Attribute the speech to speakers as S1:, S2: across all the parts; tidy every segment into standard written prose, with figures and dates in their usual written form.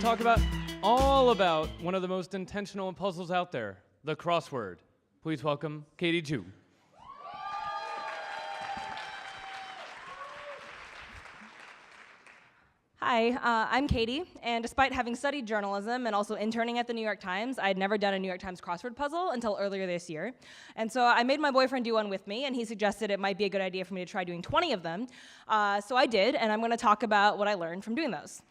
S1: talk about all about one of the most intentional puzzles out there, the crossword. Please welcome Katie Chu.
S2: Hi, I'm Katie, and despite having studied journalism and also interning at the New York Times, I had never done a New York Times crossword puzzle until earlier this year. And so I made my boyfriend do one with me, and he suggested it might be a good idea for me to try doing 20 of them. So I did, and I'm going to talk about what I learned from doing those.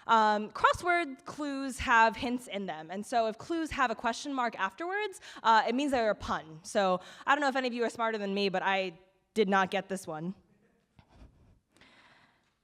S2: Crossword clues have hints in them, and so if clues have a question mark afterwards, it means they're a pun. So I don't know if any of you are smarter than me, but I did not get this one.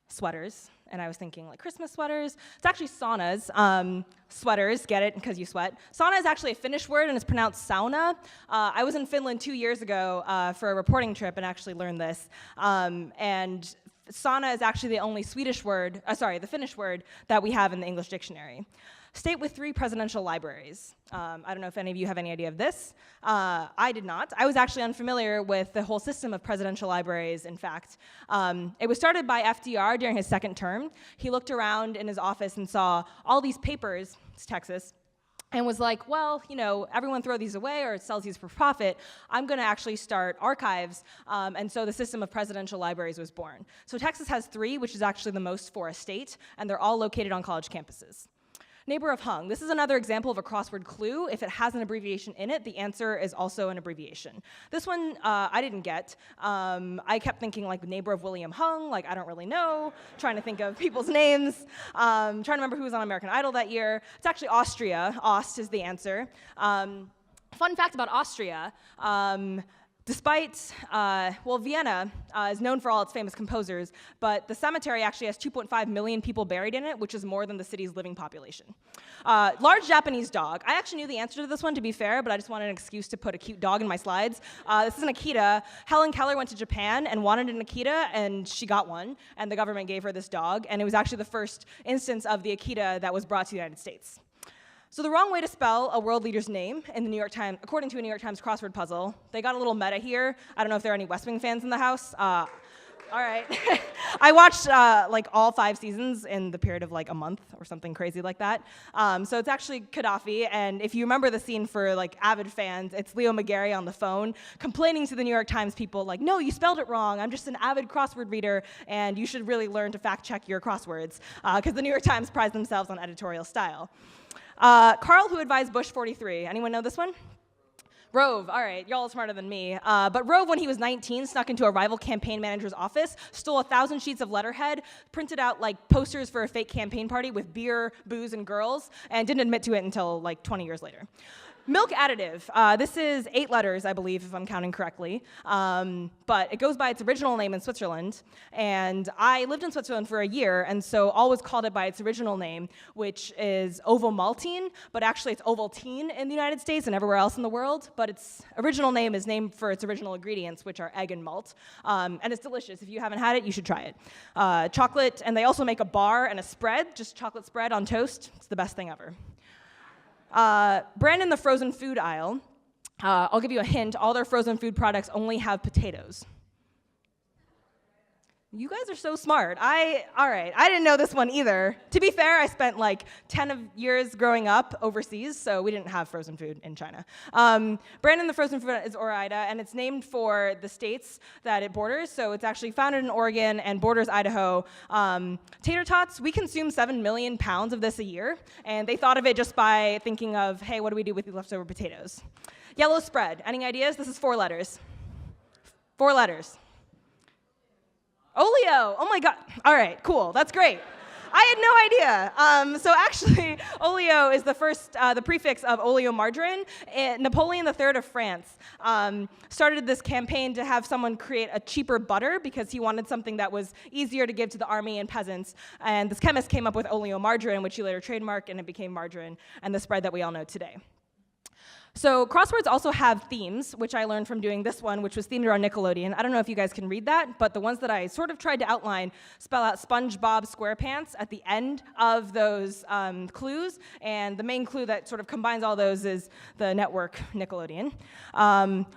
S2: Sweaters. And I was thinking, like, Christmas sweaters. It's actually saunas. Sweaters, get it, because you sweat. Sauna is actually a Finnish word, and it's pronounced sauna. I was in Finland 2 years ago for a reporting trip and actually learned this. And sauna is actually the only the Finnish word that we have in the English dictionary. State with 3 presidential libraries. I don't know if any of you have any idea of this. I did not. I was actually unfamiliar with the whole system of presidential libraries, in fact. It was started by FDR during his second term. He looked around in his office and saw all these papers, it's Texas, and was like, well, you know, everyone throws these away or sells these for profit. I'm going to actually start archives. And so the system of presidential libraries was born. So Texas has 3, which is actually the most for a state, and they're all located on college campuses. Neighbor of hung. This is another example of a crossword clue. If it has an abbreviation in it, the answer is also an abbreviation. This one I didn't get. I kept thinking like neighbor of William Hung, like I don't really know, trying to think of people's names, trying to remember who was on American Idol that year. It's actually Austria. Ost is the answer. Fun fact about Austria, despite, Vienna is known for all its famous composers, but the cemetery actually has 2.5 million people buried in it, which is more than the city's living population. Large Japanese dog. I actually knew the answer to this one, to be fair, but I just wanted an excuse to put a cute dog in my slides. This is an Akita. Helen Keller went to Japan and wanted an Akita, and she got one, and the government gave her this dog, and it was actually the first instance of the Akita that was brought to the United States. So the wrong way to spell a world leader's name in the New York Times, according to a New York Times crossword puzzle, they got a little meta here. I don't know if there are any West Wing fans in the house. All right. I watched like all 5 seasons in the period of like a month or something crazy like that. So it's actually Gaddafi, and if you remember the scene for like avid fans, it's Leo McGarry on the phone complaining to the New York Times people like, no, you spelled it wrong. I'm just an avid crossword reader, and you should really learn to fact check your crosswords, because the New York Times prides themselves on editorial style. Carl, who advised Bush 43. Anyone know this one? Rove, all right, y'all are smarter than me. But Rove, when he was 19, snuck into a rival campaign manager's office, stole 1,000 sheets of letterhead, printed out like posters for a fake campaign party with beer, booze, and girls, and didn't admit to it until like 20 years later. Milk additive. This is 8 letters, I believe, if I'm counting correctly. But it goes by its original name in Switzerland. And I lived in Switzerland for a year, and so always called it by its original name, which is ovomaltine, but actually it's Ovaltine in the United States and everywhere else in the world. But its original name is named for its original ingredients, which are egg and malt. And it's delicious. If you haven't had it, you should try it. Chocolate, and they also make a bar and a spread, just chocolate spread on toast. It's the best thing ever. Brand in the frozen food aisle. I'll give you a hint. All their frozen food products only have potatoes. You guys are so smart. All right, I didn't know this one either. To be fair, I spent like 10 years growing up overseas, so we didn't have frozen food in China. Brand in the frozen food is Ore-Ida, and it's named for the states that it borders, so it's actually founded in Oregon and borders Idaho. Tater tots, we consume 7 million pounds of this a year, and they thought of it just by thinking of, hey, what do we do with the leftover potatoes? Yellow spread, any ideas? This is 4 letters. 4 letters. Oleo, oh my God, all right, cool, that's great. I had no idea. So actually, oleo is the prefix of oleomargarine. Napoleon III of France started this campaign to have someone create a cheaper butter because he wanted something that was easier to give to the army and peasants. And this chemist came up with oleomargarine, which he later trademarked, and it became margarine and the spread that we all know today. So crosswords also have themes, which I learned from doing this one, which was themed around Nickelodeon. I don't know if you guys can read that, but the ones that I sort of tried to outline spell out SpongeBob SquarePants at the end of those clues, and the main clue that sort of combines all those is the network Nickelodeon.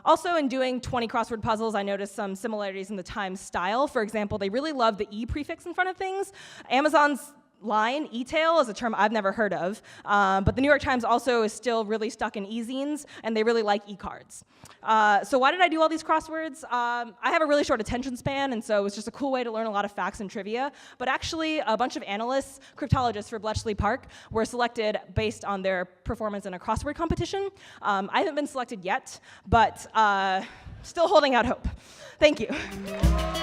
S2: Also, in doing 20 crossword puzzles, I noticed some similarities in the Times style. For example, they really love the E prefix in front of things. Amazon's online. E-tail is a term I've never heard of, but the New York Times also is still really stuck in e-zines, and they really like e-cards. So why did I do all these crosswords? I have a really short attention span, and so it was just a cool way to learn a lot of facts and trivia. But actually, a bunch of analysts, cryptologists for Bletchley Park, were selected based on their performance in a crossword competition. I haven't been selected yet, but still holding out hope. Thank you.